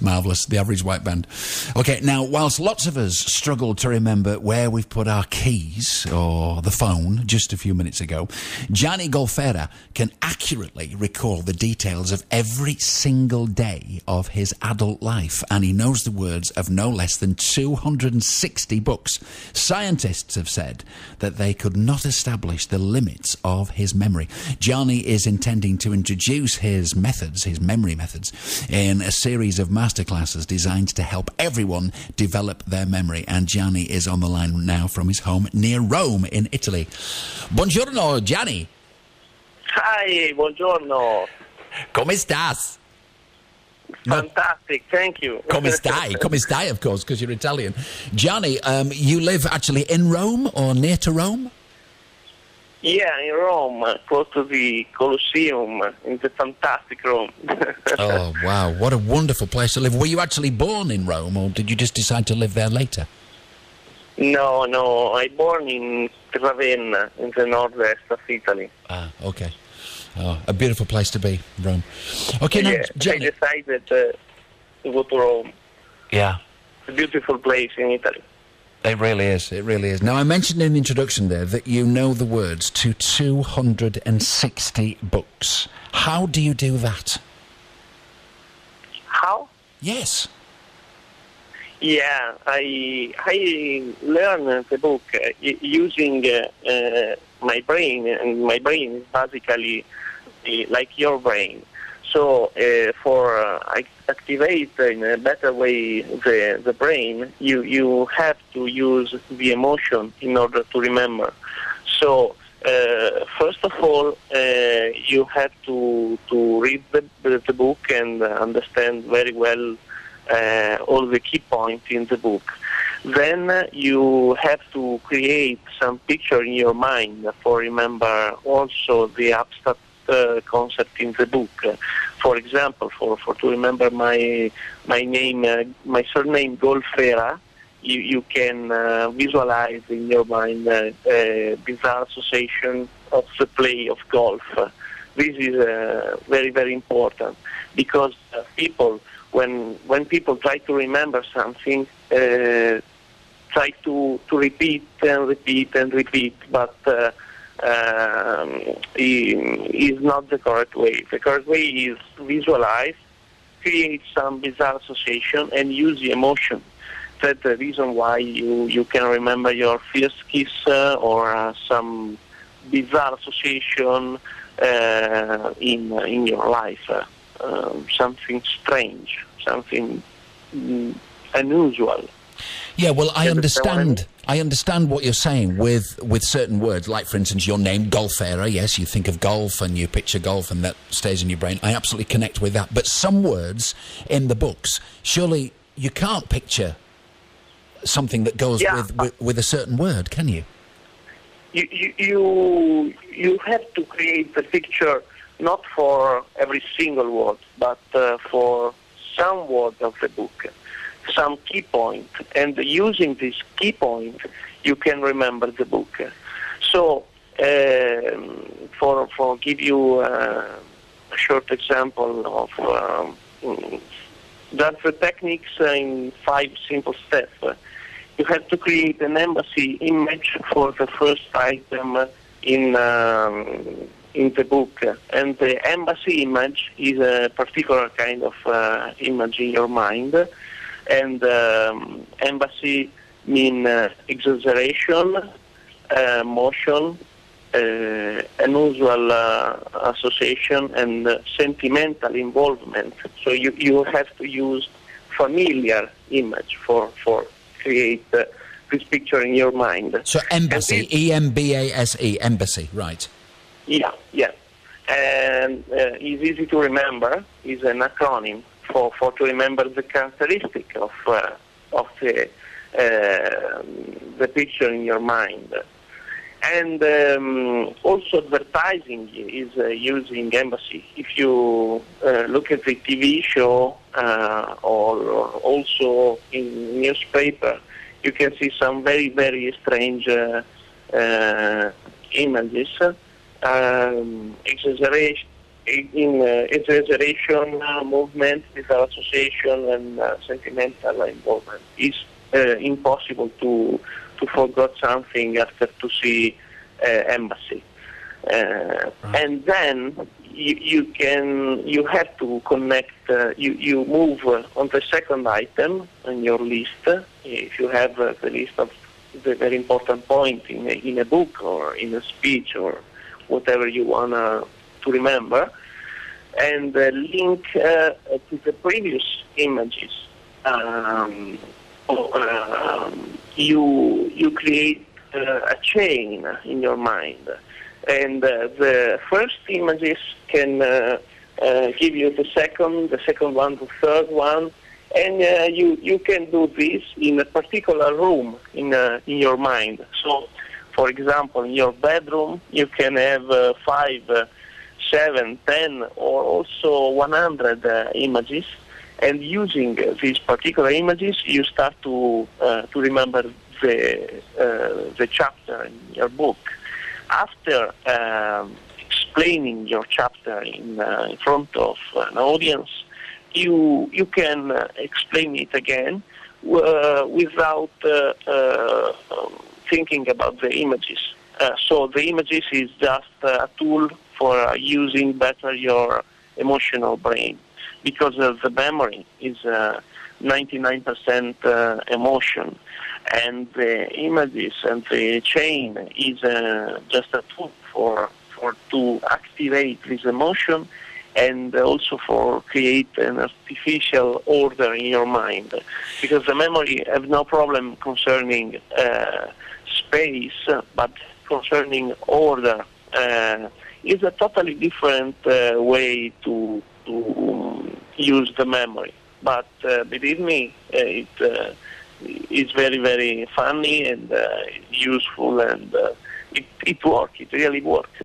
Marvellous, the Average White Band. OK, now, whilst lots of us struggled to remember where we've put our keys or the phone just a few minutes ago, Gianni Golfera can accurately recall the details of every single day of his adult life, and he knows the words of no less than 260 books. Scientists have said that they could not establish the limits of his memory. Gianni is intending to introduce his memory methods, in a series of masterclasses designed to help everyone develop their memory. And Gianni is on the line now from his home near Rome in Italy. Buongiorno, Gianni. Hi, buongiorno. Come stas? Fantastic, thank you. Come stai, of course, because you're Italian. Gianni, you live actually in Rome or near to Rome? Yeah, in Rome, close to the Colosseum. It's a fantastic Rome. Oh, wow, what a wonderful place to live. Were you actually born in Rome, or did you just decide to live there later? No, I born in Ravenna, in the northwest of Italy. Ah, okay. Oh, a beautiful place to be, Rome. Okay, now, Gianni, I decided to go to Rome. Yeah. It's a beautiful place in Italy. It really is, it really is. Now, I mentioned in the introduction there that you know the words to 260 books. How do you do that? How? Yes. Yeah, I learned the book using my brain, and my brain is basically like your brain. So for activate in a better way the brain, you have to use the emotion in order to remember. So first of all, you have to read the book and understand very well all the key points in the book. Then you have to create some picture in your mind for remember also the abstract concept in the book. For example, for to remember my name, my surname Golfera, you can visualize in your mind a bizarre association of the play of golf. This is very, very important because people, when people try to remember something, try to repeat and repeat and repeat, but is not the correct way. The correct way is visualize, create some bizarre association, and use the emotion. That's the reason why you can remember your first kiss or some bizarre association in your life. Something strange, something unusual. Yeah, well, I understand what you're saying with certain words, like, for instance, your name, Golfera. Yes, you think of golf and you picture golf and that stays in your brain. I absolutely connect with that. But some words in the books, surely you can't picture something that goes with a certain word, can you? You have to create the picture not for every single word, but for some word of the book, some key point, and using this key point, you can remember the book. So, for give you a short example of that's the techniques in 5 simple steps. You have to create an embassy image for the first item in the book, and the embassy image is a particular kind of image in your mind, and embassy mean exaggeration, motion, unusual association, and sentimental involvement. So you have to use familiar image for create this picture in your mind. So embassy, E-M-B-A-S-E, embassy, right. Yeah. And it's easy to remember. It's an acronym for to remember the characteristic of the picture in your mind. And also advertising is using embassy. If you look at the TV show or also in newspaper, you can see some very, very strange images, in exaggeration, movement, visual association, and sentimental involvement. It's impossible to forget something after to see embassy. And then you have to connect. You move on the second item on your list. If you have the list of the very important point in a book or in a speech or whatever you want to remember, and link to the previous images. You create a chain in your mind. And the first images can give you the second one, the third one, and you can do this in a particular room in your mind. So, for example, in your bedroom, you can have 5, 7, 10, or also 100 images, and using these particular images, you start to remember the chapter in your book. After explaining your chapter in front of an audience, you can explain it again without thinking about the images. So the images is just a tool for using better your emotional brain, because the memory is 99% emotion. And the images and the chain is just a tool for to activate this emotion, and also for create an artificial order in your mind. Because the memory have no problem concerning space, but concerning order is a totally different way to use the memory. But believe me, it's very, very funny and useful, and it works. It really works.